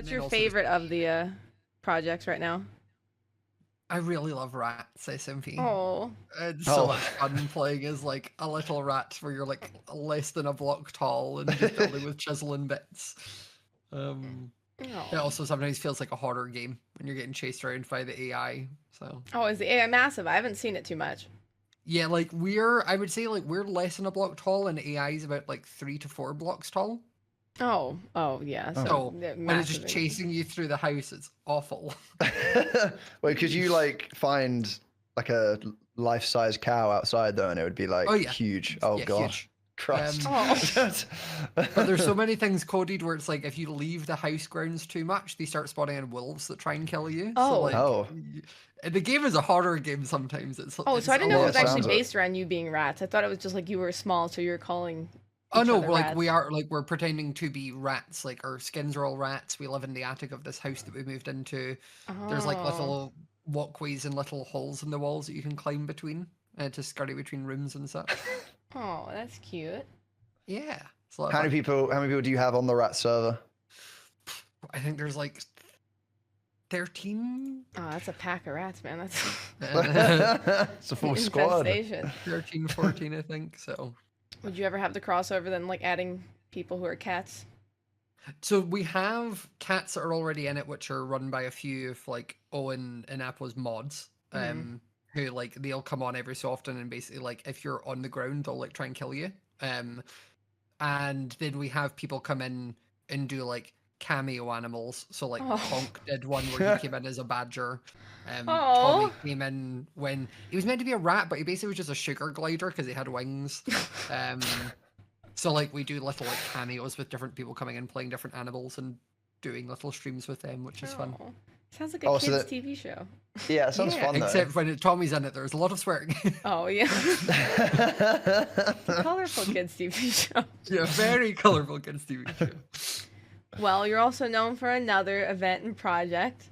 What's your favorite of the projects right now? I really love rats, SMP. Oh. It's so much fun playing as like a little rat where you're like less than a block tall and just building with chisel and bits. It also sometimes feels like a horror game when you're getting chased around by the AI. So Oh, is the AI massive? I haven't seen it too much. yeah, like I would say like we're less than a block tall and AI is about like 3 to 4 blocks tall. Oh, yeah. So When it's just chasing you through the house, it's awful. Wait, could you like find like a life-size cow outside though, and it would be like huge? Oh yeah, god, huge. Christ! But there's so many things coded where it's like if you leave the house grounds too much, they start spawning in wolves that try and kill you. So like, the game is a horror game sometimes. So I didn't know it was actually based around you being rats. I thought it was just like you were small, so you were calling. Oh no, like we're pretending to be rats. Like our skins are all rats. We live in the attic of this house that we moved into. There's like little walkways and little holes in the walls that you can climb between to scurry between rooms and such. Oh, that's cute. Yeah. How many people do you have on the rat server? I think there's like 13. Oh, that's a pack of rats, man. That's it's a full squad. 13, 14, I think. So. Would you ever have the crossover then, like adding people who are cats? So we have cats that are already in it, which are run by a few of like Owen and Apple's mods. Who like they'll come on every so often and basically like if you're on the ground they'll like try and kill you. And then we have people come in and do like cameo animals. So like Honk did one where he came in as a badger. Tommy came in when he was meant to be a rat, but he basically was just a sugar glider because he had wings. So like we do little like cameos with different people coming in playing different animals and doing little streams with them, which is fun. Sounds like a kids' TV show. Yeah, it sounds fun though. Except when Tommy's in it, there's a lot of swearing. Oh, yeah. Colorful kids' TV show. Yeah, very colorful kids' TV show. Well, you're also known for another event and project.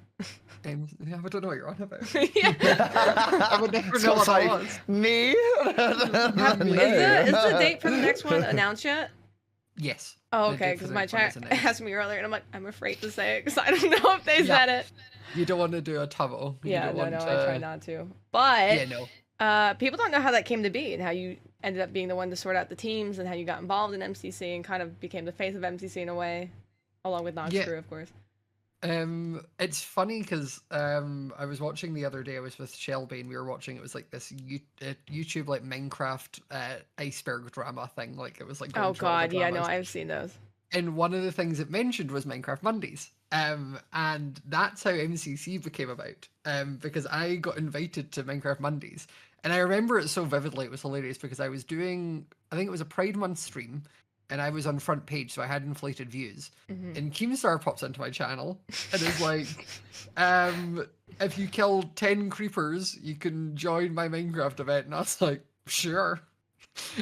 I don't know what you're on about. I would never know what that was. Me? Is the date for the next one announced yet? Yes. Oh, okay, because my chat asked me earlier, and I'm like, I'm afraid to say it because I don't know if they said it. You don't want to do a tubbo. Yeah, no, I try not to. But people don't know how that came to be and how you ended up being the one to sort out the teams and how you got involved in MCC and kind of became the face of MCC in a way, along with Nox Crew, of course. It's funny because I was watching the other day. I was with Shelby and we were watching. It was like this YouTube like Minecraft iceberg drama thing. Like it was like oh god, yeah, no, I've seen those. And one of the things it mentioned was Minecraft Mondays. And that's how MCC became about. Because I got invited to Minecraft Mondays, and I remember it so vividly. It was hilarious because I was doing, I think it was a Pride Month stream. And I was on front page, so I had inflated views. And Keemstar pops into my channel and is like, if you kill 10 creepers, you can join my Minecraft event. And I was like, sure.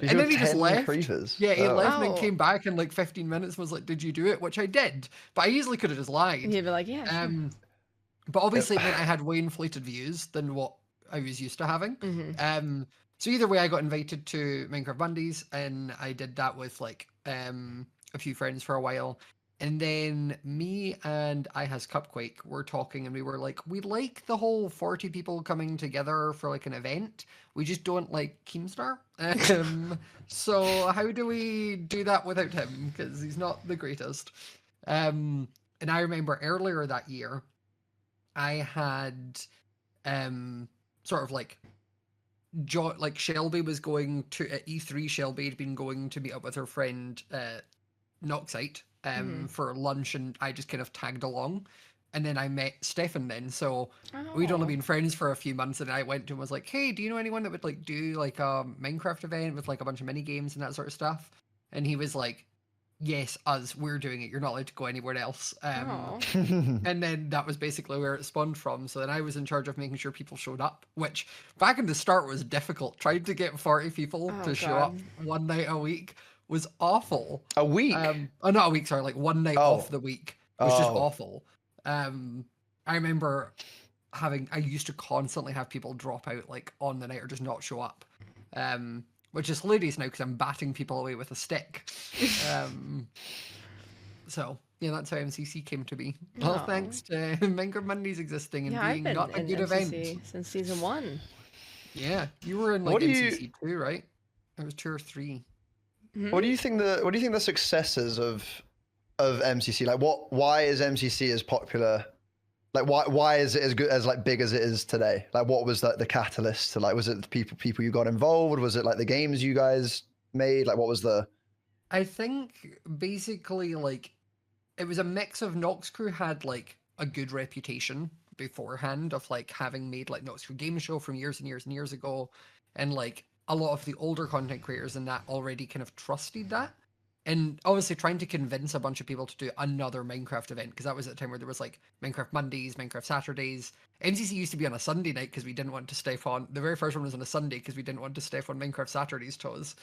And then he just left. Creepers? Yeah, he left and then came back in like 15 minutes and was like, did you do it? Which I did. But I easily could have just lied. You'd be like, yeah. Sure. But obviously it meant I had way inflated views than what I was used to having. So either way, I got invited to Minecraft Mondays, and I did that with like a few friends for a while. And then me and I has Cupquake were talking, and we were like, we like the whole 40 people coming together for like an event. We just don't like Keemstar. So how do we do that without him? Because he's not the greatest. And I remember earlier that year, I had sort of like Shelby was going to at E3. Shelby had been going to meet up with her friend Noxite for lunch, and I just kind of tagged along. And then I met Stefan then, so we'd only been friends for a few months, and I went to him and was like, hey, do you know anyone that would like do like a Minecraft event with like a bunch of mini games and that sort of stuff? And he was like, yes, we're doing it. You're not allowed to go anywhere else. And then that was basically where it spawned from. So then I was in charge of making sure people showed up, which back in the start was difficult. Trying to get 40 people to show up one night a week was awful. A week? Oh, not a week, sorry. Like one night off the week was just awful. I remember I used to constantly have people drop out like on the night or just not show up. Which is hilarious now because I'm batting people away with a stick. So yeah, that's how MCC came to be. All thanks to Minecraft Mondays existing and being not a good MCC event since season 1. Yeah, you were in like MCC 2, right? It was 2 or 3. Mm-hmm. What do you think the successes of MCC, like why is MCC as popular? Like why is it as good as like big as it is today? Like what was the catalyst to, like, was it the people you got involved? Was it like the games you guys made? Like what was the? I think basically like it was a mix of Nox Crew had like a good reputation beforehand of like having made like Nox Crew Game Show from years and years and years ago, and like a lot of the older content creators and that already kind of trusted that. And obviously trying to convince a bunch of people to do another Minecraft event, because that was at the time where there was like Minecraft Mondays, Minecraft Saturdays. MCC used to be on a Sunday night because we didn't want to step on, the very first one was on a Sunday because we didn't want to step on Minecraft Saturdays toes.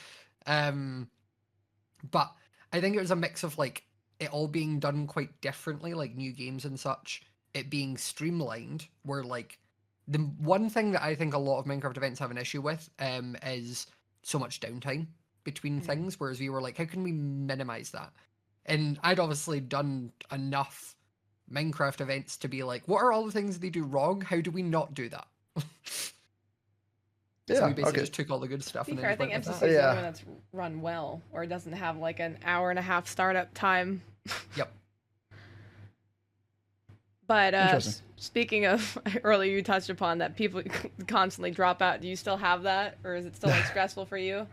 But I think it was a mix of like it all being done quite differently, like new games and such, it being streamlined, where like the one thing that I think a lot of Minecraft events have an issue with is so much downtime between things, whereas we were like, how can we minimize that? And I'd obviously done enough Minecraft events to be like, what are all the things they do wrong? How do we not do that? So we basically just took all the good stuff. To be fair, I think MCC is the only one that's run well, or doesn't have like an hour-and-a-half startup time. Yep. But speaking of, earlier you touched upon that people constantly drop out. Do you still have that, or is it still like stressful for you?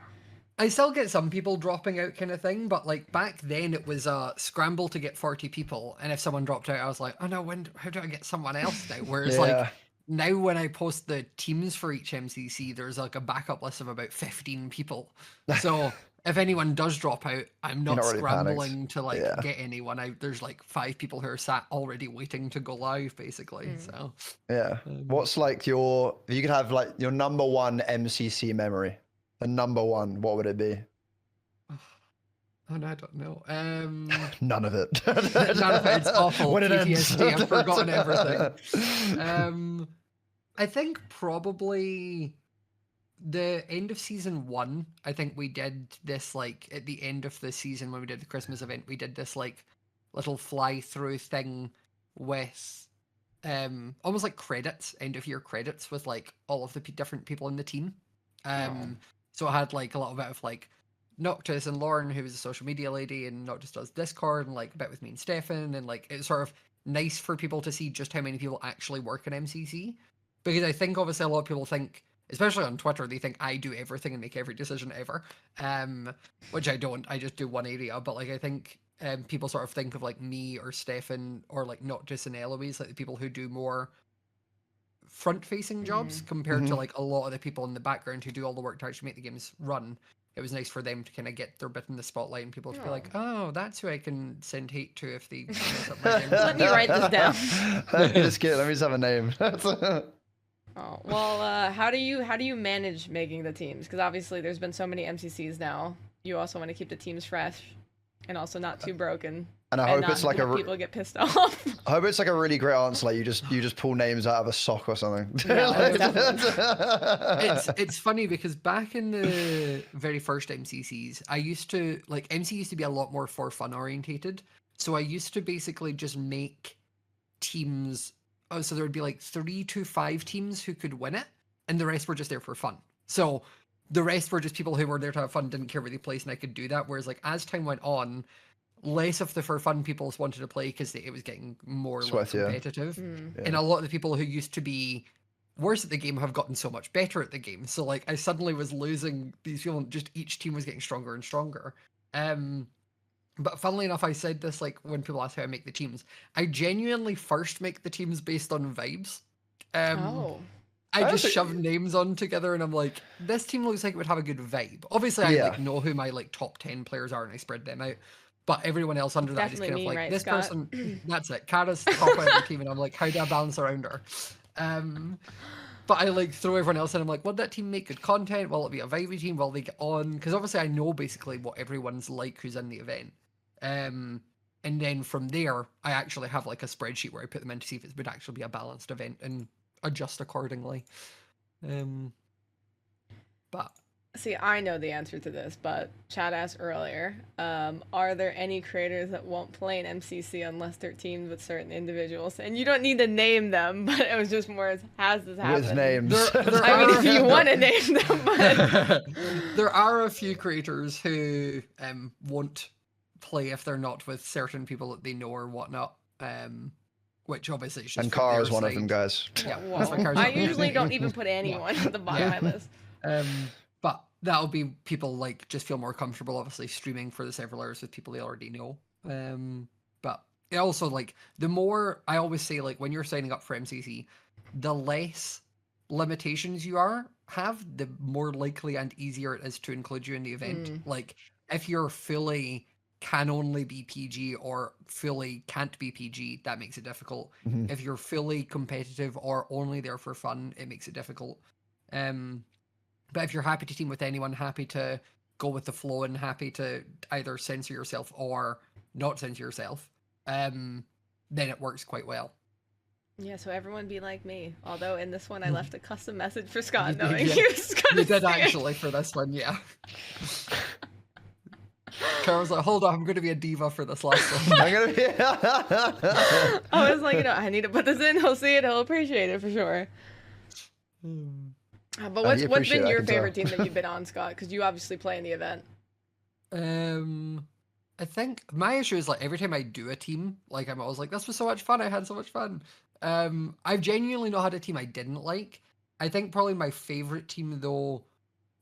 I still get some people dropping out kind of thing, but like back then it was a scramble to get 40 people, and if someone dropped out, I was like, oh no, how do I get someone else now? Whereas like now when I post the teams for each MCC, there's like a backup list of about 15 people. So if anyone does drop out, I'm not scrambling to like get anyone out. There's like 5 people who are sat already waiting to go live, basically. So what's like if you could have like your number one MCC memory, the number one, what would it be? Oh, no, I don't know. None of it. None of it. It's awful. When it PTSD. I've forgotten everything. I think probably the end of season 1. I think we did this like at the end of the season when we did the Christmas event. We did this like little fly through thing with almost like credits, end of year credits with like all of the different people in the team. So I had like a little bit of like Noctis and Lauren, who was a social media lady, and Noctis does Discord, and like a bit with me and Stefan, and like it's sort of nice for people to see just how many people actually work in MCC, because I think obviously a lot of people think, especially on Twitter, they think I do everything and make every decision ever, which I don't. I just do one area, but like I think people sort of think of like me or Stefan or like Noctis and Eloise, like the people who do more front-facing jobs compared to like a lot of the people in the background who do all the work to actually make the games run. It was nice for them to kind of get their bit in the spotlight and people to be like, oh, that's who I can send hate to if they mess up my game. Let me write this down. Let me just have a name. Oh, well, how do you manage making the teams? Because obviously there's been so many MCCs now. You also want to keep the teams fresh and also not too broken. And I hope it's like people get pissed off. I hope it's like a really great answer. Like you just pull names out of a sock or something. It's funny because back in the very first MCCs, I used to like MC used to be a lot more for fun orientated. So I used to basically just make teams. Oh, so there would be like 3 to 5 teams who could win it, and the rest were just there for fun. So the rest were just people who were there to have fun, didn't care where they placed, and I could do that. Whereas like as time went on, less of the for fun people wanted to play because it was getting more like, competitive. And a lot of the people who used to be worse at the game have gotten so much better at the game. So like I suddenly was losing these people, just each team was getting stronger and stronger. But funnily enough, I said this like when people ask how I make the teams, I genuinely first make the teams based on vibes. I just shove names on together and I'm like, this team looks like it would have a good vibe. Obviously I like know who my like top 10 players are and I spread them out. But everyone else under that is kind of like, right, this Scott? Person, that's it. Kara's top out of the team, and I'm like, how do I balance around her? But I like throw everyone else in. I'm like, will that team make good content? Will it be a vibey team? Will they get on? Because obviously I know basically what everyone's like who's in the event. And then from there, I actually have like a spreadsheet where I put them in to see if it would actually be a balanced event and adjust accordingly. But See, I know the answer to this, but Chad asked earlier, are there any creators that won't play an MCC unless they're teamed with certain individuals? And you don't need to name them, but it was just more as, has this happened? With names. I mean, if you want to name them, but... There are a few creators who won't play if they're not with certain people that they know or whatnot. Which obviously is just and Kara is one of them, guys. Yeah, well, I usually don't even put anyone at the bottom of my list. But that'll be people like just feel more comfortable, obviously, streaming for the several hours with people they already know. But it also, like, the more, I always say, like, when you're signing up for MCC, the less limitations you have, the more likely and easier it is to include you in the event. Like, if you're fully can only be PG or fully can't be PG, that makes it difficult. If you're fully competitive or only there for fun, it makes it difficult. But if you're happy to team with anyone, happy to go with the flow and happy to either censor yourself or not censor yourself, then it works quite well. Yeah, so everyone be like me. Although in this one I left a custom message for Scott knowing he was going to You did actually for this one, yeah. Kara was like, hold on, I'm going to be a diva for this last one. I'm gonna be. I was like, I need to put this in. He'll see it. He'll appreciate it for sure. But what's been your favorite team that you've been on, Scott? Because you obviously play in the event. I think my issue is like every time I do a team, like I'm always like, this was so much fun. I had so much fun. I've genuinely not had a team I didn't like. I think probably my favorite team though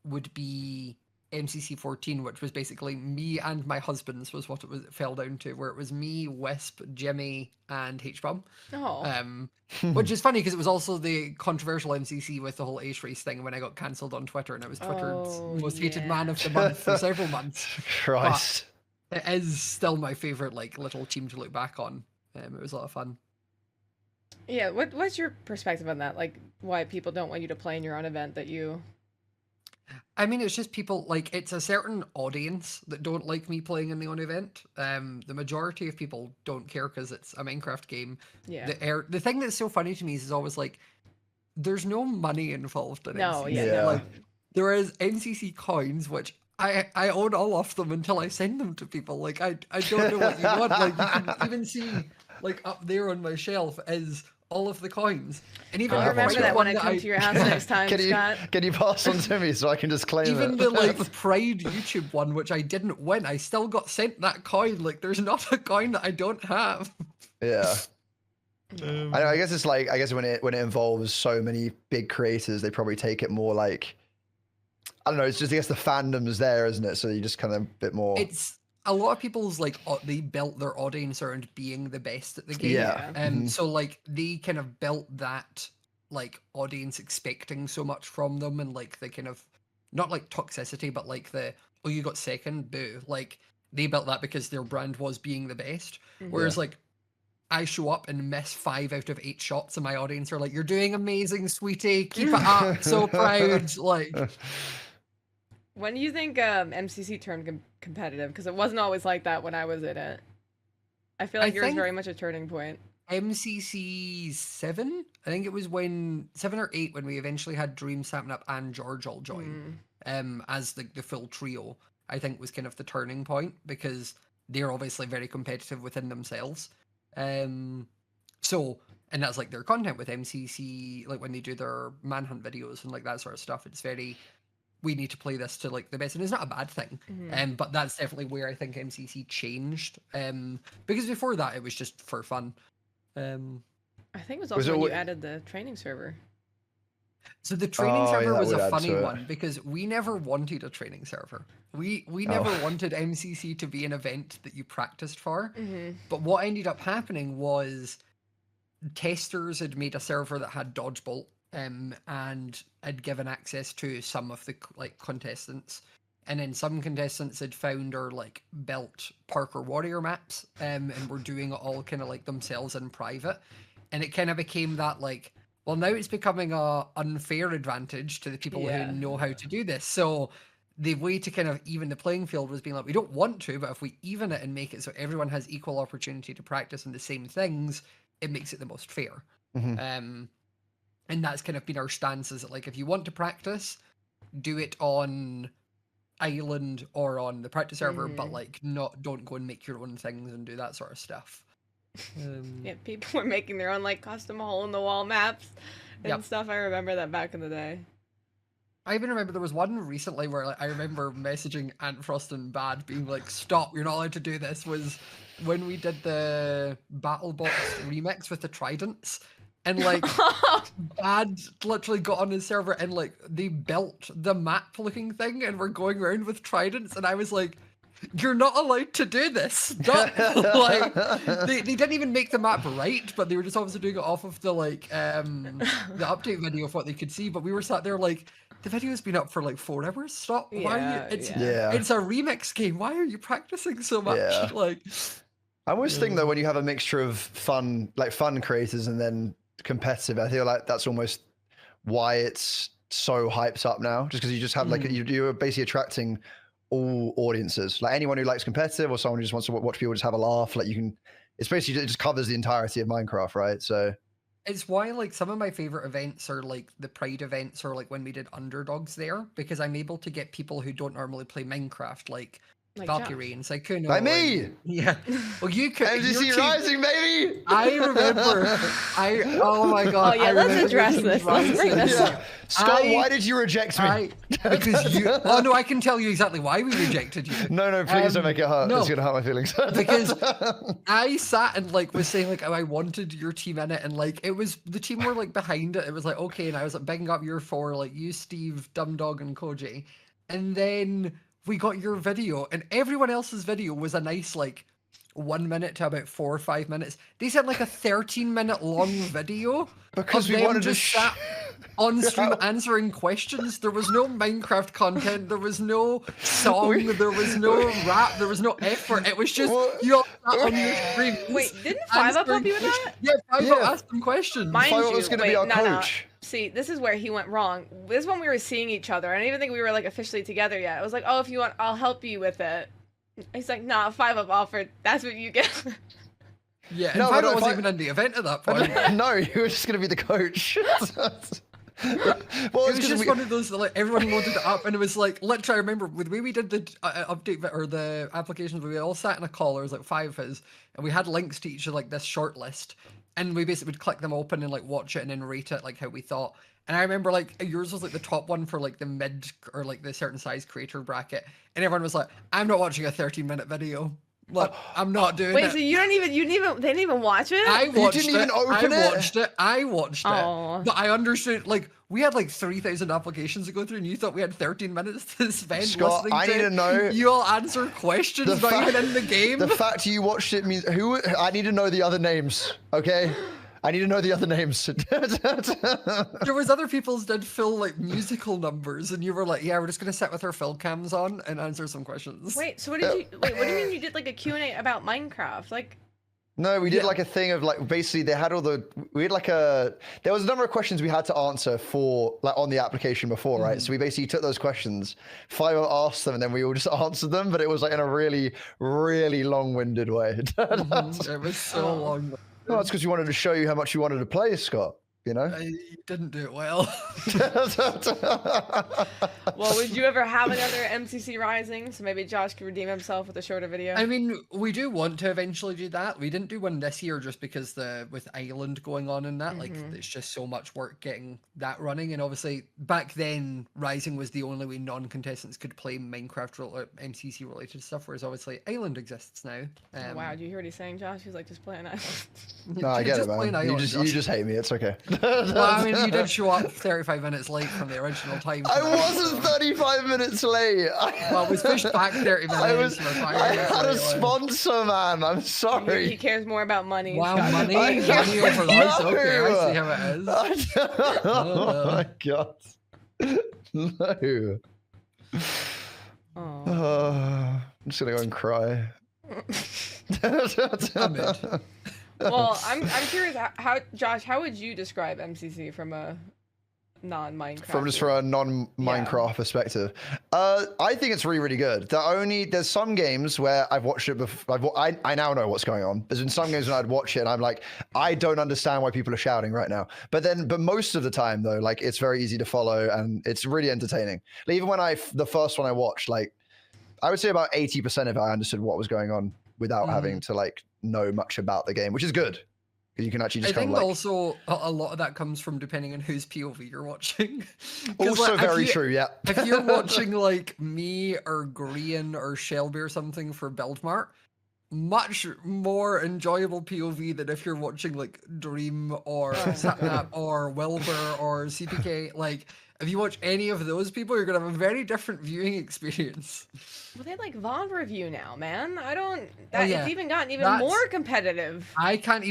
would be MCC 14, which was basically me and my husband's was what it fell down to, where it was me, Wisp, Jimmy, and H-Bomb. Which is funny because it was also the controversial MCC with the whole Ace Race thing when I got cancelled on Twitter and I was Twitter's most hated man of the month for several months. Christ. But it is still my favorite like little team to look back on. It was a lot of fun. Yeah, what's your perspective on that? Like why people don't want you to play in your own event that you... I mean, it's just people, like, it's a certain audience that don't like me playing in the own event. The majority of people don't care because it's a Minecraft game. Yeah. The thing that's so funny to me is always, like, there's no money involved in MCC. Yeah. Like, there is MCC coins, which I own all of them until I send them to people. Like, I don't know what you want. Like, you can even see, like, up there on my shelf is... all of the coins. And even I'll remember that when I come to your house next time, Scott. Can you pass on to me so I can just claim it? Even the like Pride YouTube one, which I didn't win, I still got sent that coin. Like, there's not a coin that I don't have. Yeah. I guess it's like, I guess when it involves so many big creators, they probably take it more like, I don't know, it's just, I guess the fandom's there, isn't it? So you just kind of a bit more... It's a lot of people's like they built their audience around being the best at the game. Yeah. So like they kind of built that like audience expecting so much from them, and like the kind of not like toxicity, but like the you got second, boo. Like they built that because their brand was being the best. Whereas like I show up and miss 5 out of 8 shots, and my audience are like, "You're doing amazing, sweetie. Keep it up. So proud." Like. When do you think MCC turned competitive? Because it wasn't always like that when I was in it. I feel like yours very much a turning point. MCC 7? I think it was when 7 or 8 when we eventually had Dream, Sapping Up, and George all join as the full trio. I think was kind of the turning point because they're obviously very competitive within themselves. So, and that's like their content with MCC, like when they do their manhunt videos and like that sort of stuff. It's very... we need to play this to like the best, and it's not a bad thing. But that's definitely where I think MCC changed. Because before that it was just for fun. I think it was also when you added the training server. So the training server was a funny one because we never wanted a training server. We never wanted MCC to be an event that you practiced for. But what ended up happening was testers had made a server that had Dodgebolt. And had given access to some of the like contestants, and then some contestants had found or like built Parker Warrior maps, and were doing it all kind of like themselves in private, and it kind of became that like, well, now it's becoming a unfair advantage to the people who know how to do this. So the way to kind of even the playing field was being like, we don't want to, but if we even it and make it so everyone has equal opportunity to practice on the same things, it makes it the most fair. And that's kind of been our stance, is that like if you want to practice, do it on Island or on the practice server, but like don't go and make your own things and do that sort of stuff. Yeah, people were making their own like custom hole in the wall maps and stuff. I remember that back in the day. I even remember there was one recently where like, I remember messaging Antfrost and Bad being like, "Stop! You're not allowed to do this." Was when we did the Battle Box remix with the Tridents. And like, Bad literally got on his server and like they built the map looking thing and were going around with tridents, and I was like, "You're not allowed to do this." Stop. Like, they didn't even make the map right, but they were just obviously doing it off of the like the update video of what they could see. But we were sat there like, the video's been up for like 4 hours. Stop. Why are you? It's a remix game. Why are you practicing so much? Yeah. Like, I always think though, when you have a mixture of fun creators and then competitive, I feel like that's almost why it's so hyped up now, just because you just have like you're basically attracting all audiences, like anyone who likes competitive or someone who just wants to watch people just have a laugh. Like, you can, it's basically, it just covers the entirety of Minecraft, right? So it's why like some of my favorite events are like the Pride events, or like when we did Underdogs there, because I'm able to get people who don't normally play Minecraft, like Valkyrie and Sykuno. Like me! Yeah. Well, you could. MCC Rising, baby! I remember. Oh my god. Oh yeah, let's address this. Let's bring this up. Scott, why did you reject me? Because you. Oh no, I can tell you exactly why we rejected you. No, please don't make it hurt. No, it's gonna hurt my feelings. Because I sat and like was saying like, oh, I wanted your team in it, and like it was the team were like behind it. It was like, okay, and I was like bigging up your 4, like you, Steve, Dumdog, and Koji, and then we got your video, and everyone else's video was a nice like 1 minute to about 4 or 5 minutes. They sent like a 13-minute long video because we wanted to sat on stream answering questions. There was no Minecraft content. There was no song. There was no rap. There was no effort. It was just you all sat on your stream. Wait, didn't 5UP help you with that? Yeah, 5UP asked them questions. 5UP was going to be our coach. See, this is where he went wrong. This is when we were seeing each other. I didn't even think we were like officially together yet. I was like, oh, if you want, I'll help you with it. He's like, nah, 5UP offered. That's what you get. Yeah, and 5UP wasn't even in the event at that point. No, you were just going to be the coach. Well, it was just one of those that like everyone loaded it up, and it was like literally. I remember with the way we did the update or the applications, we all sat in a call. There was like 5 of us, and we had links to each of like this short list, and we basically would click them open and like watch it and then rate it like how we thought. And I remember like yours was like the top one for like the mid or like the certain size creator bracket, and everyone was like, "I'm not watching a 13-minute video." Look, I'm not doing it. Wait, so they didn't even watch it? I watched you didn't even open it? I watched it. But I understood, like, we had like 3,000 applications to go through, and you thought we had 13 minutes to spend Scott, listening I need to know. You all answer questions not even in the game. The fact you watched it means I need to know the other names, okay? I need to know the other names. There was other people's did full like musical numbers, and you were like, "Yeah, we're just gonna sit with our fill cams on and answer some questions." Wait, so what did you? Wait, what do you mean you did like a Q&A about Minecraft? Like, no, we did like a thing of like basically they had we had like there was a number of questions we had to answer for like on the application before, right? So we basically took those questions, 5UP asked them, and then we all just answered them, but it was like in a really, really long-winded way. It was so long. No, it's because you wanted to show you how much you wanted to play, Scott. You know? You didn't do it well. Well, would you ever have another MCC Rising? So maybe Josh could redeem himself with a shorter video. I mean, we do want to eventually do that. We didn't do one this year just because with Island going on and that, like, it's just so much work getting that running. And obviously, back then, Rising was the only way non-contestants could play Minecraft MCC related stuff, whereas obviously Island exists now. Wow, do you hear what he's saying, Josh? He's like, just play an Island. No, I get it, man. You just hate me. It's okay. Well, I mean, you did show up 35 minutes late from the original time. I wasn't 35 minutes late. Well, it was pushed back 30 minutes. I had a sponsor, man. I'm sorry. He cares more about money. Wow, money over us. Okay, I see how it is. Oh my god. No. I'm just gonna go and cry. Well, I'm curious how Josh, how would you describe MCC from a non-Minecraft. From a non-Minecraft perspective, I think it's really, really good. There's some games where I've watched it before. I now know what's going on. There's been some games when I'd watch it and I'm like, I don't understand why people are shouting right now. But most of the time though, like it's very easy to follow and it's really entertaining. Like, even when the first one I watched, like I would say about 80% of it I understood what was going on without having to like know much about the game, which is good. You can actually just I think also a lot of that comes from depending on whose POV you're watching. Also like, very true, yeah. If you're watching like me or Grian or Shelby or something for Buildmart, much more enjoyable POV than if you're watching like Dream or Satnap or Wilbur or CPK. Like, if you watch any of those people, you're gonna have a very different viewing experience. Well, they like VOD review now, man. It's even gotten more competitive. I can't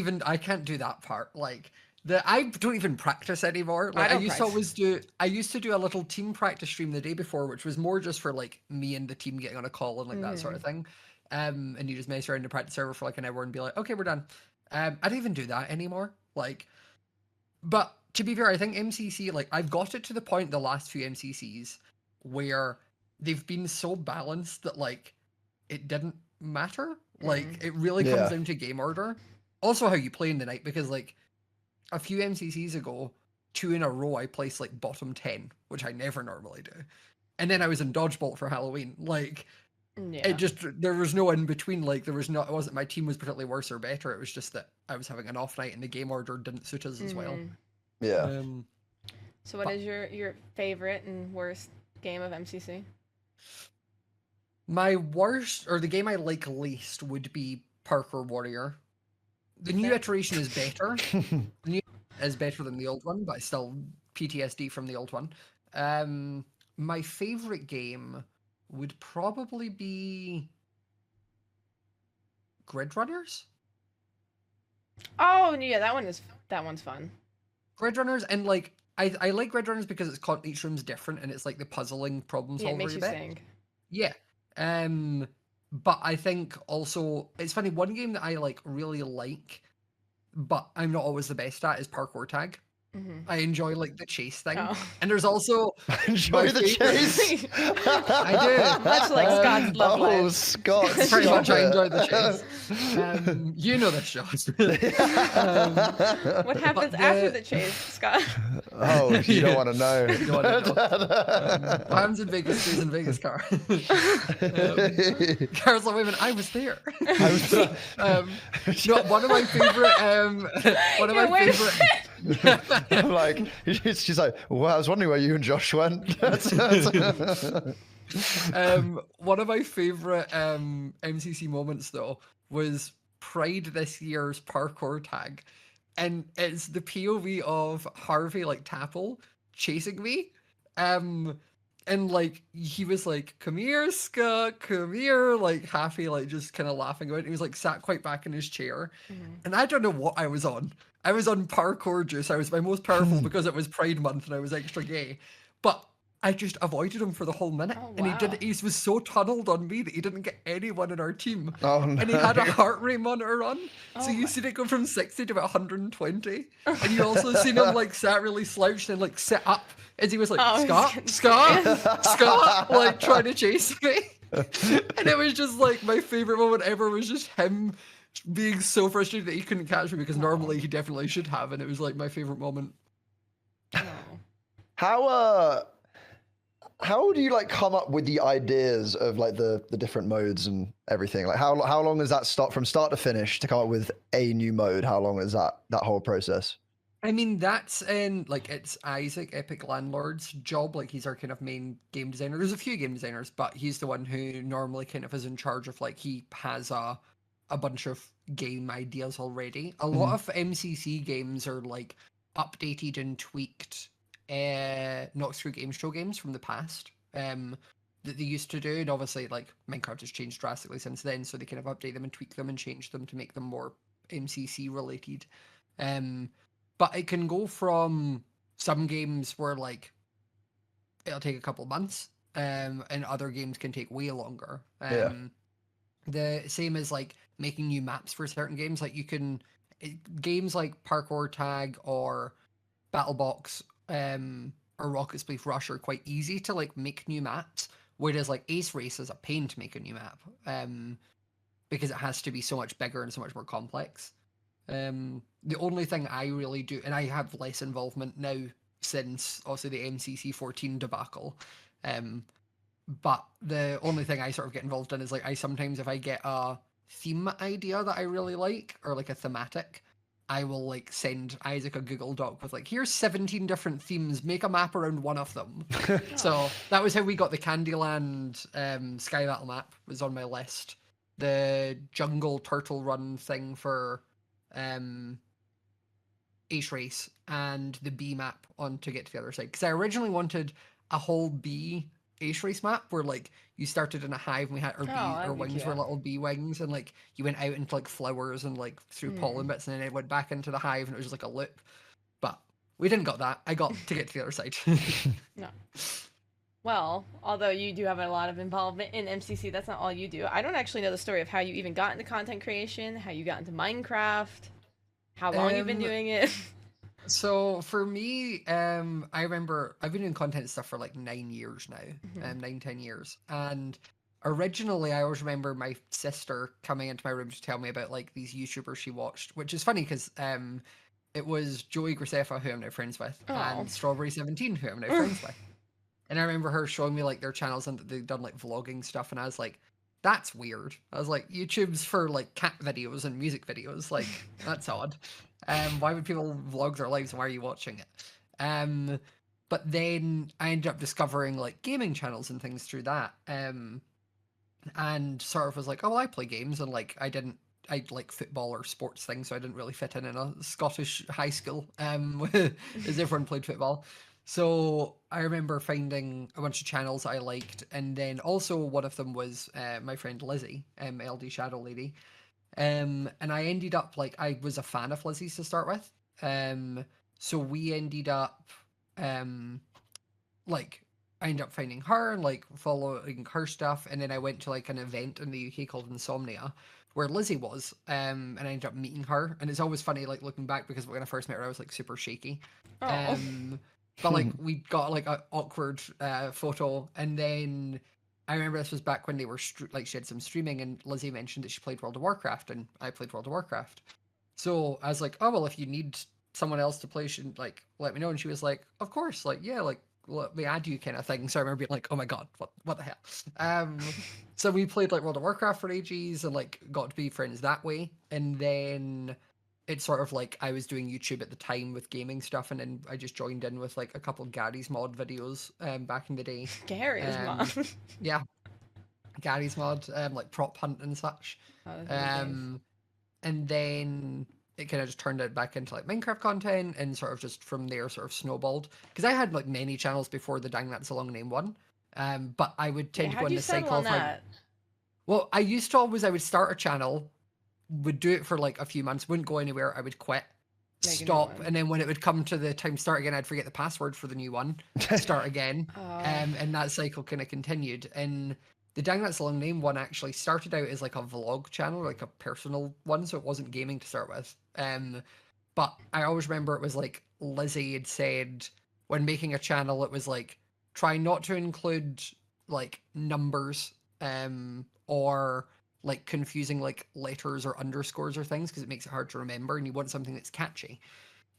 do that part. Like I don't even practice anymore. Like I used to do a little team practice stream the day before, which was more just for like me and the team getting on a call and like that sort of thing. And you just mess around the practice server for like an hour and be like, okay, we're done. I don't even do that anymore. Like, but to be fair, I think MCC, like I've got it to the point the last few MCCs where they've been so balanced that like it didn't matter. Like it really comes down to game order. Also how you play in the night, because like a few MCCs ago, 2 in a row I placed like bottom 10, which I never normally do. And then I was in Dodgeball for Halloween. Like it just, there was no in between. Like it wasn't my team was particularly worse or better. It was just that I was having an off night and the game order didn't suit us as well. Yeah. So what is your favorite and worst game of MCC? My worst, or the game I like least, would be Parkour Warrior. The new iteration is better. The new is better than the old one, but still PTSD from the old one. My favorite game would probably be Grid Runners. Oh yeah, that one's fun. Grid Runners, and like I like Grid Runners because it's called, each room's different and it's like the puzzling problem solver. Yeah, it makes you think. Yeah. But I think also it's funny, one game that I like really like, but I'm not always the best at, is Parkour Tag. I enjoy like the chase thing, and there's also enjoy the chase. I do, much like Scott's love life. Oh, Scott, pretty much. I enjoy the chase. You know this, Josh. What happens after the chase, Scott? Oh, you don't want to know. You don't want to know. What happens in Vegas stays in Vegas, Car. Car's like, wait a minute, I was there. No, one of my favorite. I'm like, she's like, well, I was wondering where you and Josh went. One of my favorite MCC moments though was Pride this year's Parkour Tag, and it's the POV of Harvey like Tapple chasing me, and like he was like, come here Scott, come here, like happy, like just kind of laughing about it. He was like sat quite back in his chair, and I don't know what I was on. I was on Parkour Juice. I was my most powerful because it was Pride Month and I was extra gay. But I just avoided him for the whole minute. Oh, and wow. he was so tunneled on me that he didn't get anyone in our team. Oh, no. And he had a heart rate monitor on. So you seen it go from 60 to about 120. And you also seen him like sat really slouched and like sit up as he was like, Scott, like trying to chase me. And it was just like my favorite moment ever was just him being so frustrated that he couldn't catch me, because normally he definitely should have, and it was like my favorite moment. How do you like come up with the ideas of like the different modes and everything? Like how long is that from start to finish to come up with a new mode? How long is that whole process? I mean, that's like it's Isaac, Epic Landlord's job. Like he's our kind of main game designer. There's a few game designers, but he's the one who normally kind of is in charge of, like, he has a bunch of game ideas already. A lot of MCC games are like updated and tweaked Knox Through Game Show games from the past that they used to do, and obviously like Minecraft has changed drastically since then, so they kind of update them and tweak them and change them to make them more MCC related. But it can go from some games where like it'll take a couple months, and other games can take way longer. The same as like making new maps for certain games. Like games like Parkour Tag or BattleBox or Rocket Spleef Rush are quite easy to like make new maps, whereas like Ace Race is a pain to make a new map, because it has to be so much bigger and so much more complex. The only thing I really do, and I have less involvement now since also the MCC 14 debacle, but the only thing I sort of get involved in is like I sometimes, if I get a theme idea that I really like, or like a thematic, I will like send Isaac a Google Doc with like, here's 17 different themes, make a map around one of them. So that was how we got the Candyland Sky Battle map, was on my list. The Jungle Turtle Run thing for Ace Race, and the B map on To Get to the Other Side. Because I originally wanted a whole B Ace Race map where like you started in a hive and we had our wings were little bee wings, and like you went out into like flowers and like through pollen bits, and then it went back into the hive and it was just like a loop. But we didn't got that. I got To Get to the Other Side. No. Well, although you do have a lot of involvement in MCC, that's not all you do. I don't actually know the story of how you even got into content creation, how you got into Minecraft, how long you've been doing it. So for me, I remember I've been doing content stuff for like 9 years now, 9-10 years. And originally I always remember my sister coming into my room to tell me about like these YouTubers she watched, which is funny because it was Joey Graceffa, who I'm now friends with, and Strawberry17, who I'm now friends with. And I remember her showing me like their channels and they'd done like vlogging stuff, and I was like, that's weird. I was like, YouTube's for like cat videos and music videos, like that's odd. Why would people vlog their lives and why are you watching it? But then I ended up discovering like gaming channels and things through that. And sort of was like, oh, I play games, and like I like football or sports things, so I didn't really fit in a Scottish high school, as everyone played football. So I remember finding a bunch of channels I liked, and then also one of them was my friend Lizzie, LD Shadow Lady. And I ended up like, I was a fan of Lizzie's to start with. So we ended up like, I ended up finding her and like following her stuff, and then I went to like an event in the UK called Insomnia, where Lizzie was, and I ended up meeting her. And it's always funny like looking back, because when I first met her I was like super shaky. But like we got like an awkward photo, and then I remember this was back when they were like she had some streaming, and Lizzie mentioned that she played World of Warcraft, and I played World of Warcraft. So I was like, oh well, if you need someone else to play, should like let me know. And she was like, of course, like yeah, like let me add you kind of thing. So I remember being like, oh my god, what the hell? So we played like World of Warcraft for ages and like got to be friends that way, and then it's sort of like I was doing YouTube at the time with gaming stuff, and then I just joined in with like a couple of Gary's Mod videos back in the day. Gary's Mod? Yeah. Gary's Mod, like prop hunt and such. And then it kind of just turned it back into like Minecraft content, and sort of just from there sort of snowballed. Because I had like many channels before the Dang That's a Long Name one. But I would tend to go in the cycle of like... Well, I used to always, I would start a channel, would do it for like a few months, wouldn't go anywhere, I would quit, stop, and then when it would come to the time to start again, I'd forget the password for the new one, start again, and that cycle kind of continued. And the Dang That's a Long Name one actually started out as like a vlog channel, like a personal one, so it wasn't gaming to start with. But I always remember it was like Lizzie had said when making a channel, it was like, try not to include like numbers or like confusing like letters or underscores or things, because it makes it hard to remember, and you want something that's catchy.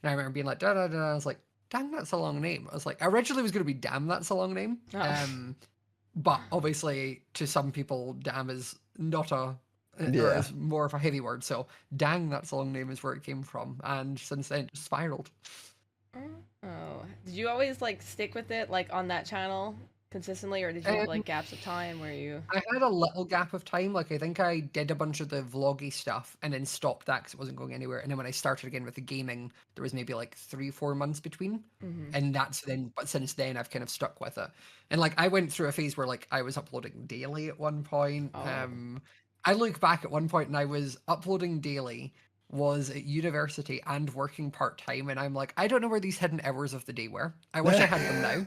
And I remember being like, da da da. I was like, Dang That's a Long Name. I was like, originally it was going to be Damn That's a Long Name. But obviously to some people, damn is not or is more of a heavy word. So Dang That's a Long Name is where it came from. And since then it spiraled. Oh, did you always like stick with it like on that channel consistently, or did you have like gaps of time where you... I had a little gap of time. Like I think I did a bunch of the vloggy stuff and then stopped that because it wasn't going anywhere. And then when I started again with the gaming, there was maybe like 3-4 months between. And that's then, but since then I've kind of stuck with it. And like I went through a phase where like I was uploading daily at one point. I look back at one point and I was uploading daily, was at university and working part-time, and I'm like, I don't know where these hidden hours of the day were. I wish I had them now.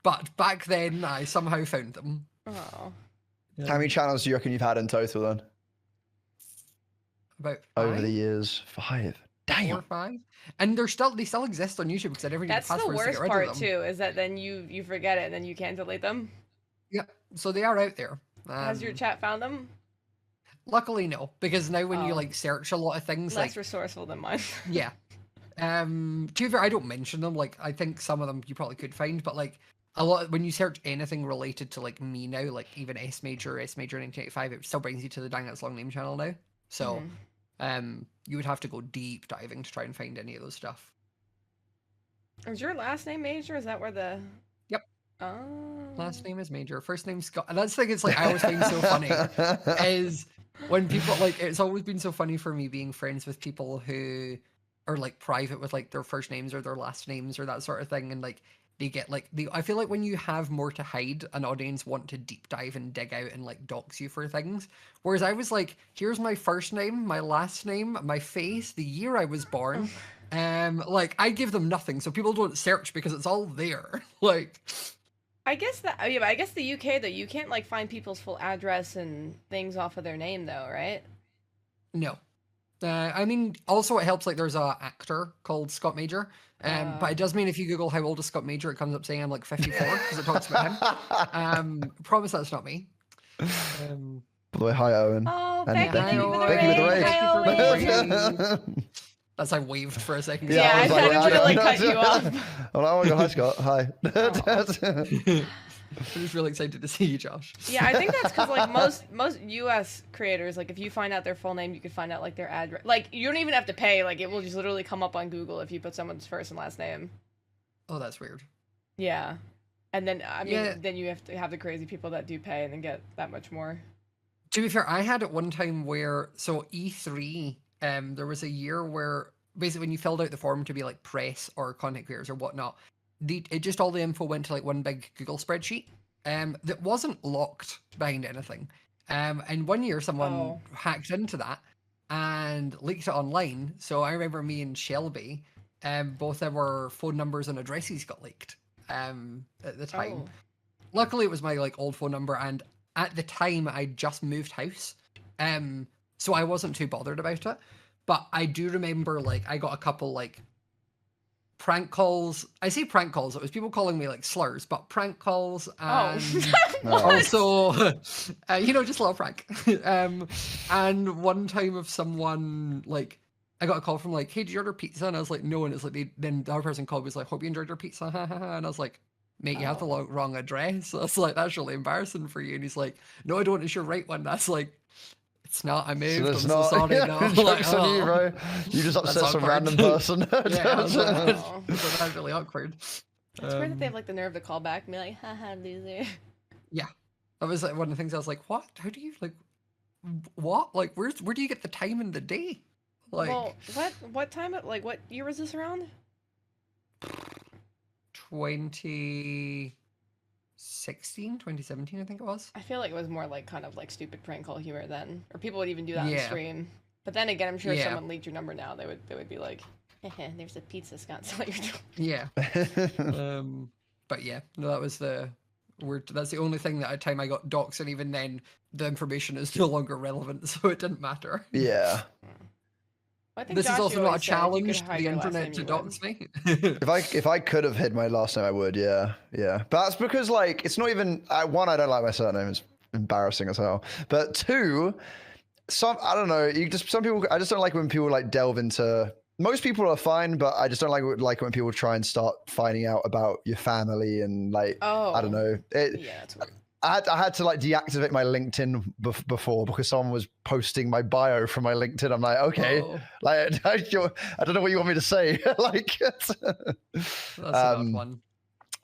But back then, I somehow found them. Oh. How many channels do you reckon you've had in total then? About 5? Over the years, 5. 4 or 5, and they still exist on YouTube because I never need That's the passwords to worst get rid part of them. too, is that then you forget it and then you can't delete them. Yeah, so they are out there. Has your chat found them? Luckily, no, because now when you like search a lot of things, less resourceful than mine. Yeah. To be fair, I don't mention them. Like, I think some of them you probably could find, but like a lot when you search anything related to like me now, like even Smajor 1985, it still brings you to the Dang That's Long Name channel now. So, you would have to go deep diving to try and find any of those stuff. Is your last name Major? Is that where the? Yep. Oh. Last name is Major. First name Scott. And that's the thing. It's like I always find so funny is when people like it's always been so funny for me being friends with people who are like private with like their first names or their last names or that sort of thing, and like they get like I feel like when you have more to hide, an audience want to deep dive and dig out and like dox you for things. Whereas I was like, here's my first name, my last name, my face, the year I was born. Like I give them nothing, so people don't search because it's all there. Like I guess that but I guess the UK though, you can't like find people's full address and things off of their name though, right? No. I mean, also it helps like there's a actor called Scott Major, but it does mean if you Google how old is Scott Major, it comes up saying I'm like 54 because it talks about him. Promise that's not me. By the way, hi Owen. Oh, And Becky, thank you with the with the raid. That's I waved for a second. Yeah, I was tried to really cut you off. Oh my god, hi Scott. Hi. I'm just really excited to see you, Josh. Yeah, I think that's because like most US creators, like if you find out their full name, you can find out like their address. Like you don't even have to pay. Like it will just literally come up on Google if you put someone's first and last name. Oh, that's weird. Yeah, and then I mean, then you have to have the crazy people that do pay and then get that much more. To be fair, I had at one time where E3, there was a year where basically when you filled out the form to be like press or content creators or whatnot, it just all the info went to like one big Google spreadsheet that wasn't locked behind anything. And one year someone hacked into that and leaked it online. So I remember me and Shelby, both our phone numbers and addresses got leaked at the time. Luckily it was my like old phone number, and at the time I just moved house. So I wasn't too bothered about it. But I do remember like I got a couple like prank calls. I say prank calls, it was people calling me like slurs, but prank calls and also just a little prank. And one time of someone like I got a call from like, hey, did you order pizza? And I was like, no. And it's like then the other person called me, was like, hope you enjoyed your pizza. And I was like, mate, you have the wrong address. So I was like, that's really embarrassing for you. And he's like, no, I don't, it's your right one. That's like, it's not. I moved. So I'm so sorry. Yeah, no. Jokes on you, bro. You just upset some random person. That's really awkward. It's weird that they have like the nerve to call back and be like, haha, loser. Yeah, that was like one of the things I was like, what? How do you like? What? Like, where do you get the time in the day? Like, well, what time? Like, what year was this around? 2017, I think it was. I feel like it was more like kind of like stupid prank call humor then, or people would even do that on stream. But then again, I'm sure if someone leaked your number now, they would be like, there's a pizza, Scott. So you're doing. Yeah. But yeah, no, that was that's the only thing that at the time I got doxed, and even then the information is no longer relevant, so it didn't matter. Yeah. Well, this is also not a challenge to the internet to dox me. If I could have hid my last name, I would. Yeah. But that's because like it's not even one. I don't like my surname. It's embarrassing as hell. But two, I don't know. Some people. I just don't like when people like delve into. Most people are fine, but I just don't like when people try and start finding out about your family and like I don't know. That's weird. I had to like deactivate my LinkedIn before because someone was posting my bio from my LinkedIn. I'm like, okay, like I don't know what you want me to say. Like, that's another one.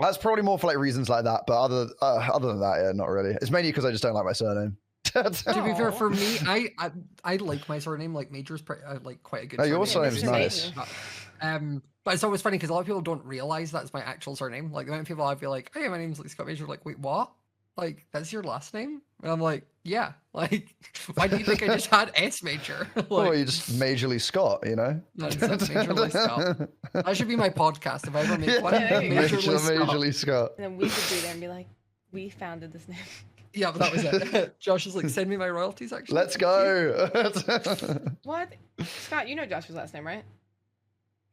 That's probably more for like reasons like that. But other than that, yeah, not really. It's mainly because I just don't like my surname. To be fair, for me, I like my surname. Like Major's like quite a good. Your surname's nice. But it's always funny because a lot of people don't realize that's my actual surname. Like the amount of people I'd be like, hey, my name's like Scott Major. Like, wait, what? Like, that's your last name? And I'm like, yeah. Like, why do you think I just had S Major? Like, well, you just Majorly Scott, you know? That's Majorly Scott. That should be my podcast if I ever make one. Majorly Scott. And then we could do that and be like, we founded this name. Yeah, but that was it. Josh is like, send me my royalties, actually. Let's go. What? Scott, you know Josh's last name, right?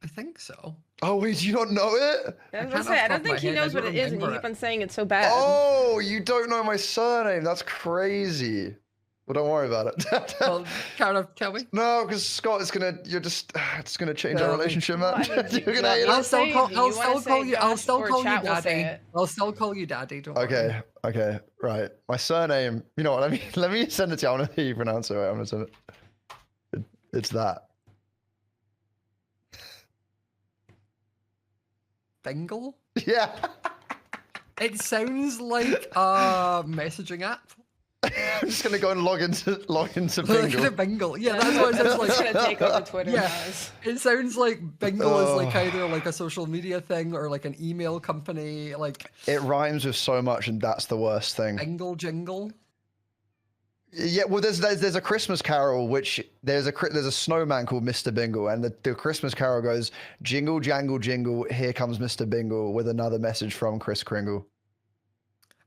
I think so. Oh wait, do you not know it? I was gonna say, I don't think he knows what it is, and you keep on saying it's so bad. Oh, you don't know my surname? That's crazy. Well, don't worry about it. Well, kind of tell me. No, because Scott, it's gonna change our relationship, man. I'll still call you daddy. I'll still call you daddy. Don't worry. Okay, right. My surname. You know what? Let me send it to you. I want to hear you pronounce it. Right, I'm gonna send it. It's that. Bingle? Yeah. It sounds like a messaging app. I'm just gonna go and log into Bingle. Look at Bingle. Yeah, that's what it sounds like. It's gonna take over Twitter. Yeah, guys. it sounds like Bingle is like either like a social media thing or like an email company. Like it rhymes with so much, and that's the worst thing. Bingle jingle. Yeah, well, there's a Christmas Carol, which there's a snowman called Mr. Bingle, and the Christmas Carol goes, jingle jangle jingle, here comes Mr. Bingle with another message from Kris Kringle.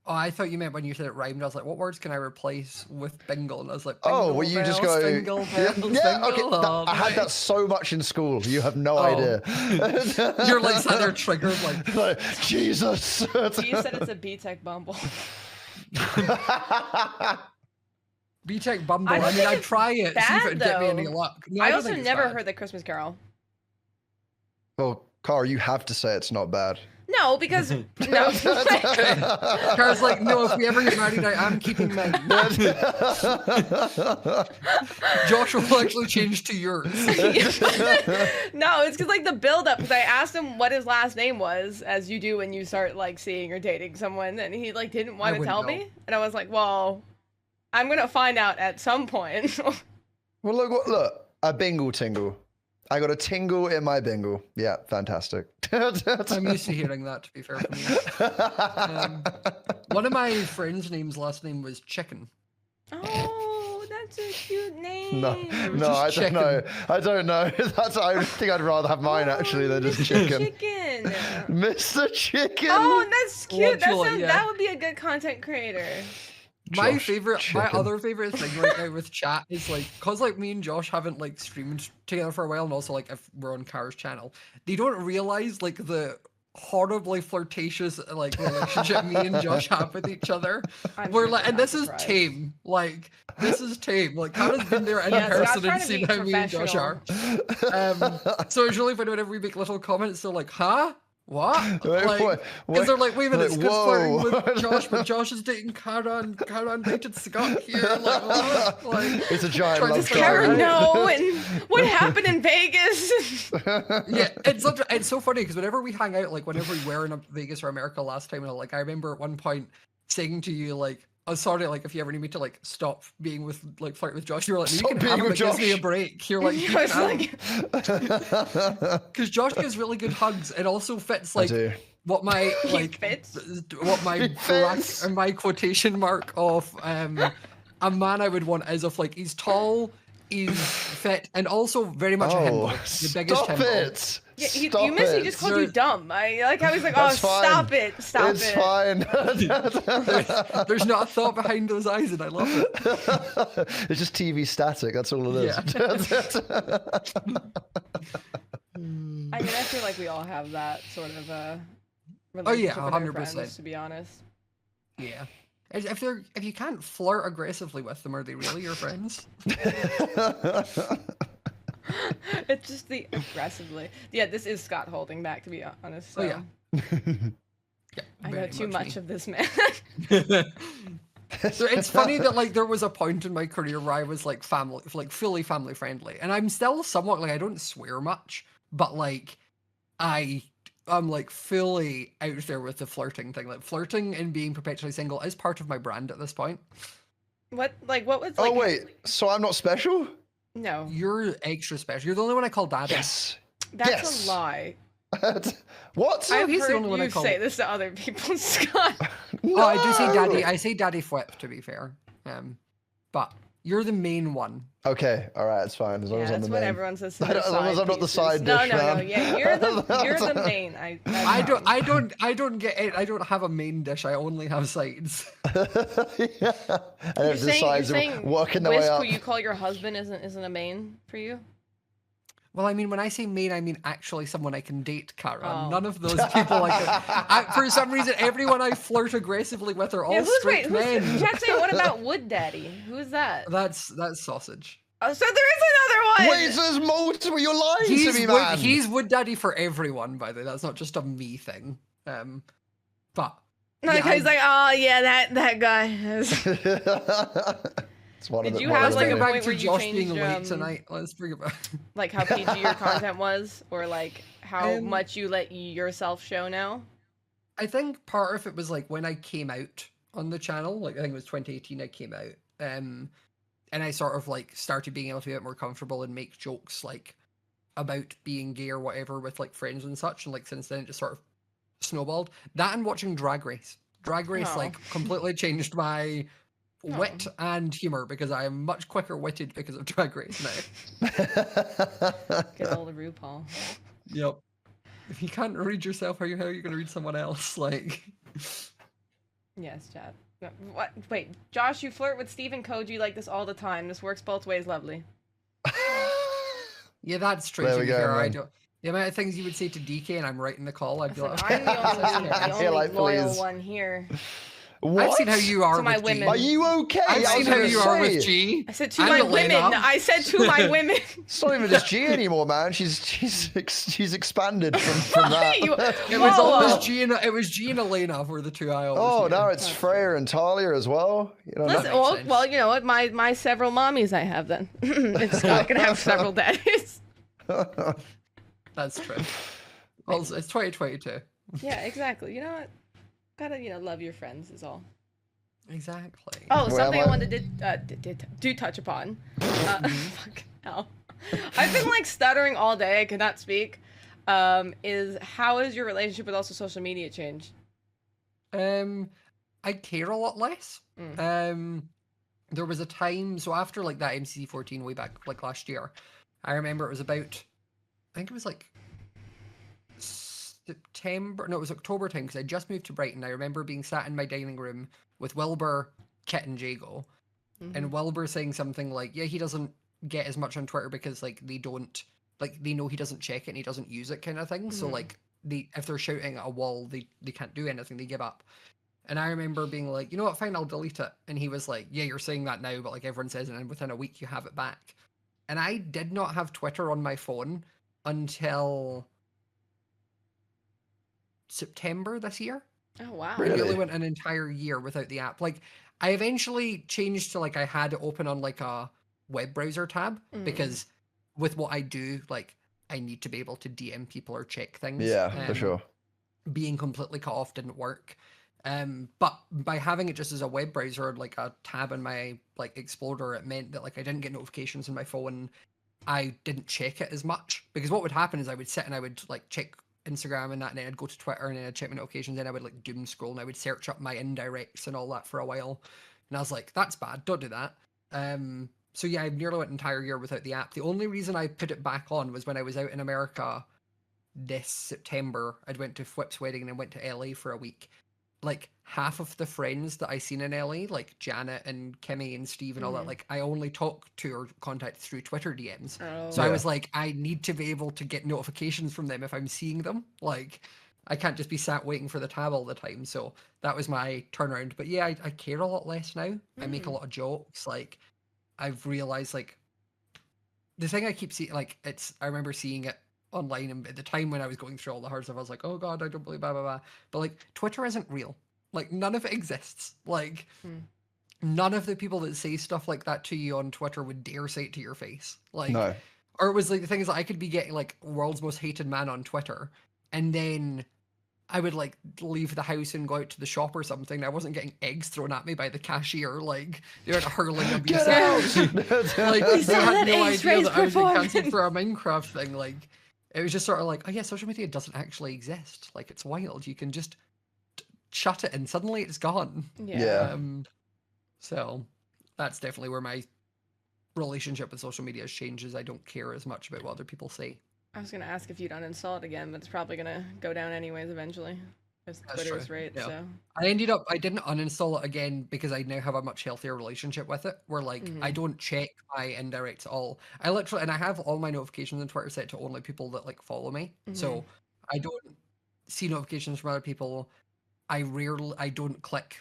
Oh, I thought you meant when you said it rhymed. I was like, what words can I replace with Bingle? And I was like, oh, well, you just go, Bingle bells, yeah, Bingle, okay. I had that so much in school. You have no idea. You're like sat there triggered, like Jesus. You said it's a B-Tech Bumble. B-Tech Bumble. I mean, I'd try it, see if it'd get me any luck. No, I also never heard the Christmas Carol. Well, Cara, you have to say it's not bad. No, because no. Cara's like, no, if we ever get married, I am keeping mine. Josh will actually change to yours. No, it's because like the build-up. Because I asked him what his last name was, as you do when you start like seeing or dating someone, and he like didn't want to tell me, and I was like, well, I'm gonna find out at some point. Well, look, a bingle tingle. I got a tingle in my bingle. Yeah, fantastic. I'm used to hearing that, to be fair for me. One of my friends' last name was Chicken. Oh, that's a cute name. No, I don't know. I don't know. I think I'd rather have mine actually than just Chicken. Chicken. Mr. Chicken. Oh, that's cute. Literally, that would be a good content creator. My other favorite thing right now with chat is like, cause like me and Josh haven't like streamed together for a while, and also like if we're on Cara's channel, they don't realize like the horribly flirtatious like relationship me and Josh have with each other. We're like, and this is tame. Like this is tame. Like Cara's been there in person and seen how me and Josh are. So it's really funny whenever we make little comments. They're like, huh? What? Because they're like, wait a minute, it's flirting with Josh, but Josh is dating Cara, and Cara dated Scott here. Like, what? Like, it's a giant love story. Cara, no, and what happened in Vegas? Yeah, it's so funny because whenever we hang out, like whenever we were in Vegas or America last time, and like I remember at one point saying to you like, oh, sorry, like if you ever need me to like stop being with like flirt with Josh, you're like, you can have him, it gives me a break. You're like, because Josh gives really good hugs. It also fits like what my my quotation mark of a man I would want is of like he's tall, he's fit, and also very much a himbo. The biggest himbo. It. Yeah, you missed it. He just called you dumb. I like how he's like, oh, stop it. It's fine. There's not a thought behind those eyes, and I love it. It's just TV static. That's all it is. Yeah. I mean, I feel like we all have that sort of relationship with our friends, to be honest. Yeah. If you can't flirt aggressively with them, are they really your friends? It's just the aggressively. Yeah, this is Scott holding back, to be honest. So. Oh yeah. I know too much of this man. So it's funny that like there was a point in my career where I was like fully family friendly, and I'm still somewhat like I don't swear much, but like I'm like fully out there with the flirting thing. Like flirting and being perpetually single is part of my brand at this point. What was? Oh wait, so I'm not special? No. You're extra special. You're the only one I call daddy. Yes. That's a lie. What? I've heard the only one you say this to other people, Scott. No. Oh, I do say daddy. I say daddy flip, to be fair. But you're the main one. Okay, all right, it's fine. As long as I'm the main. That's what everyone says. As long as I'm not the side dish. No. Yeah, you're the main. I don't get it. I don't have a main dish. I only have sides. Yeah. And every sides are working their way up. Who you call your husband isn't a main for you? Well, I mean, when I say main, I mean actually someone I can date, Cara. None of those people for some reason, everyone I flirt aggressively with are all straight men. What about Wood Daddy? Who's that? That's Sausage. Oh, so there is another one! Wait, so there's multiple. You're lying to me, man. He's Wood Daddy for everyone, by the way. That's not just a me thing. But... No, yeah, he's like, oh, yeah, that guy. Did you have like a point where you Josh changed being late tonight? Let's bring it back. Like how PG your content was, or like how much you let yourself show now? I think part of it was like when I came out on the channel, like I think it was 2018 I came out, and I sort of like started being able to be a bit more comfortable and make jokes like about being gay or whatever with like friends and such, and like since then it just sort of snowballed. That and watching Drag Race. Drag Race like completely changed my wit and humor because I am much quicker witted because of Drag Race now. Get all the RuPaul. Yep. If you can't read yourself, how are you going to read someone else? Like. Yes, Chad. What? Wait, Josh, you flirt with Stephen Koji like this all the time. This works both ways, lovely. Yeah, that's true. There we go, man. The amount of things you would say to DK and I'm right in the call, I'd be like, I'm the only loyal one here. What? I've seen how you are to my with women. G. Are you okay? I've seen how you are with G. I said to my women. I said to my women. It's not even just G anymore, man. She's expanded from that. It was G and Elena were the two I always. Oh, now it's Freya and Talia as well. You know, listen, well, you know what? My several mommies I have then. It's not gonna have several daddies. That's true. Well, it's 2022. Yeah, exactly. You know what? Gotta, love your friends is all. Exactly. Oh, something I wanted to touch upon. Fuck hell. I've been like stuttering all day. I could not speak. Is how is your relationship with also social media changed? I care a lot less. There was a time, so after like that MCC 14 way back like last year, I remember it was about, I think it was like September, no, it was October time because I just moved to Brighton. I remember being sat in my dining room with Wilbur, Kit, and Jago, and Wilbur saying something like, "Yeah, he doesn't get as much on Twitter because like they know he doesn't check it and he doesn't use it, kind of thing. So like if they're shouting at a wall, they can't do anything. They give up." And I remember being like, "You know what? Fine, I'll delete it." And he was like, "Yeah, you're saying that now, but like everyone says it, and within a week you have it back." And I did not have Twitter on my phone until September this year. Oh wow. Really? I nearly went an entire year without the app. Like I eventually changed to like I had it open on like a web browser tab because with what I do, like I need to be able to DM people or check things. Yeah, for sure. Being completely cut off didn't work. But by having it just as a web browser, like a tab in my like Explorer, it meant that like I didn't get notifications on my phone. I didn't check it as much because what would happen is I would sit and I would like check Instagram and that, and then I'd go to Twitter and then I'd check my notifications, and I would like doom scroll and I would search up my indirects and all that for a while. And I was like, that's bad, don't do that. So yeah, I nearly went an entire year without the app. The only reason I put it back on was when I was out in America this September. I went to Flip's wedding and I went to LA for a week. Like half of the friends that I seen in LA, like Janet and Kimmy and Steve and all that, like I only talk to or contact through Twitter DMs. So I was like, I need to be able to get notifications from them if I'm seeing them. Like I can't just be sat waiting for the tab all the time. So that was my turnaround. But yeah, I care a lot less now. I make a lot of jokes. Like I've realized like the thing I keep seeing, like I remember seeing it online, and at the time when I was going through all the hard stuff, I was like, oh god, I don't believe blah blah blah. But like Twitter isn't real. Like none of it exists. Like none of the people that say stuff like that to you on Twitter would dare say it to your face. Like No. Or it was like the thing is that I could be getting like world's most hated man on Twitter, and then I would like leave the house and go out to the shop or something. I wasn't getting eggs thrown at me by the cashier. Like they weren't hurling abuse at me. Like they had no idea that I was being cancelled for a Minecraft thing. Like it was just sort of like, oh yeah, social media doesn't actually exist. Like it's wild. You can just shut it and suddenly it's gone. Yeah. So that's definitely where my relationship with social media changes. I don't care as much about what other people say. I was gonna ask if you'd uninstall it again, but it's probably gonna go down anyways eventually. Because Twitter's right, yeah. so. I didn't uninstall it again because I now have a much healthier relationship with it, where like I don't check my indirects at all. I literally, and I have all my notifications on Twitter set to only people that like follow me, so I don't see notifications from other people. I don't click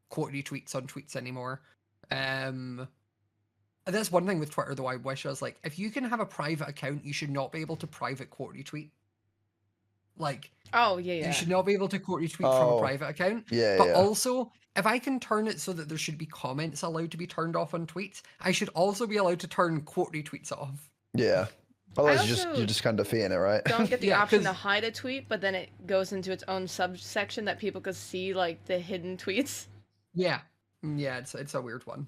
quote retweets on tweets anymore. That's one thing with Twitter though. I wish I was like, if you can have a private account, you should not be able to private quote retweet. Like, oh yeah, you should not be able to quote retweet from a private account. But also, if I can turn it so that there should be comments allowed to be turned off on tweets, I should also be allowed to turn quote retweets off. Yeah. Otherwise, you're just kind of defeating it, right? Don't get the option to hide a tweet, but then it goes into its own subsection that people could see, like the hidden tweets. Yeah, it's a weird one.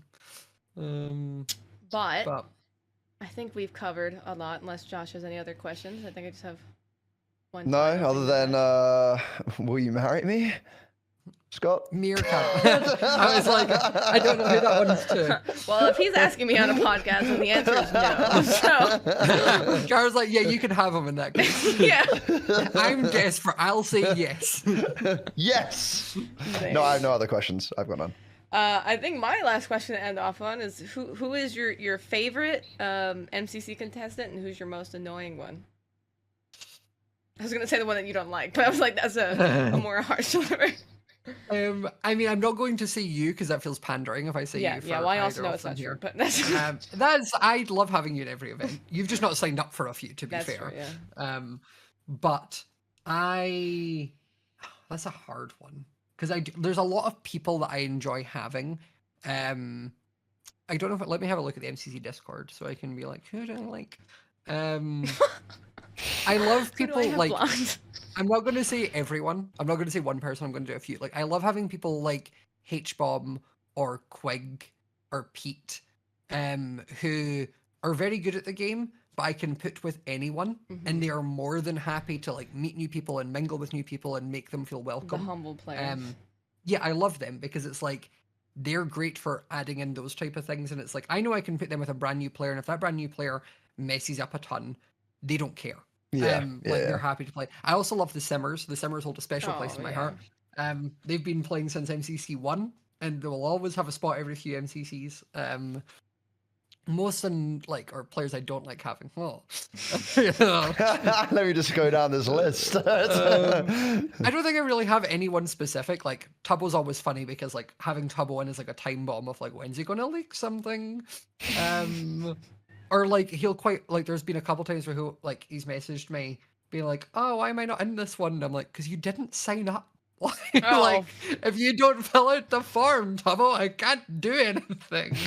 But I think we've covered a lot. Unless Josh has any other questions, I think I just have one. No, other than will you marry me, Scott? Meerkat. I was like, I don't know who that one's to. Well, if he's asking me on a podcast, then the answer is no. So Gar's like, yeah, you can have him in that case. Yeah. I'm desperate. I'll say yes. Yes. No, I have no other questions. I've got none. I think my last question to end off on is who is your favorite MCC contestant and who's your most annoying one? I was gonna say the one that you don't like, but I was like, that's a more harsh delivery. I mean, I'm not going to say you because that feels pandering if I say you. Yeah, well, I also know it's not true, but that's I love having you at every event. You've just not signed up for a few, to be fair. True, yeah. But that's a hard one because there's a lot of people that I enjoy having. I don't know if let me have a look at the MCC Discord so I can be like, who do I like? I love people like. I'm not going to say everyone. I'm not going to say one person. I'm going to do a few. Like, I love having people like H-Bomb or Quig or Pete, who are very good at the game, but I can put with anyone, and they are more than happy to like meet new people and mingle with new people and make them feel welcome. The humble players. Yeah, I love them because it's like they're great for adding in those type of things, and it's like I know I can put them with a brand new player, and if that brand new player messes up a ton, they don't care. They're happy to play. I also love the Simmers. The Simmers hold a special place in my heart. They've been playing since MCC 1, and they will always have a spot every few MCCs. Most or players I don't like having. Oh. Let me just go down this list. I don't think I really have anyone specific. Like Tubbo's always funny because like having Tubbo in is like a time bomb of like when's he gonna leak something? Or like he'll quite like there's been a couple times where he's messaged me being like, oh, why am I not in this one? And I'm like, because you didn't sign up. Like if you don't fill out the form, Tubbo, I can't do anything.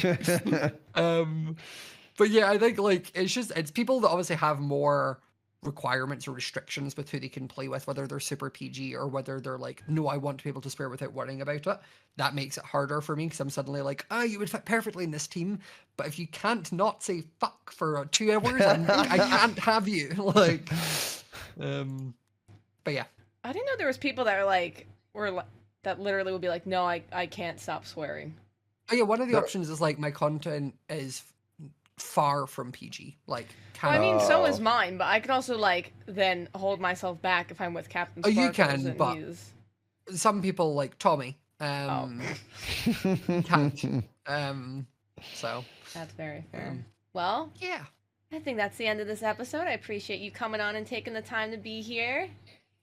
But yeah, I think like it's people that obviously have more requirements or restrictions with who they can play with, whether they're super PG or whether they're like, no, I want to be able to swear without worrying about it. That makes it harder for me because I'm suddenly like, you would fit perfectly in this team, but if you can't not say fuck for 2 hours, I can't have you. Like, but yeah. I didn't know there was people that that literally would be like, no, I can't stop swearing. Oh yeah, one of the options is like my content is far from PG. Like, I mean, so is mine, but I can also like then hold myself back if I'm with Captain Puffy. You can, but some people like Tommy can't. So that's very fair. Well, yeah, I think that's the end of this episode. I appreciate you coming on and taking the time to be here.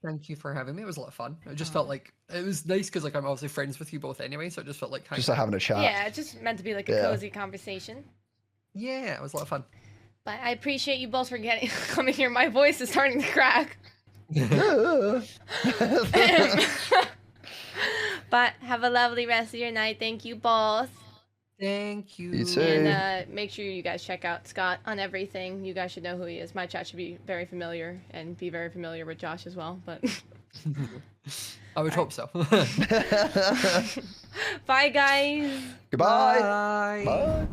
Thank you for having me. It was a lot of fun. It just felt like it was nice because like I'm obviously friends with you both anyway, so it just felt like just like having a chat. Yeah, it just meant to be like a cozy conversation. Yeah, it was a lot of fun. But I appreciate you both for coming here. My voice is starting to crack. But have a lovely rest of your night. Thank you both. Thank you. You too. And make sure you guys check out Scott on everything. You guys should know who he is. My chat should be very familiar and be very familiar with Josh as well. But I would hope so. Bye, guys. Goodbye. Bye. Bye.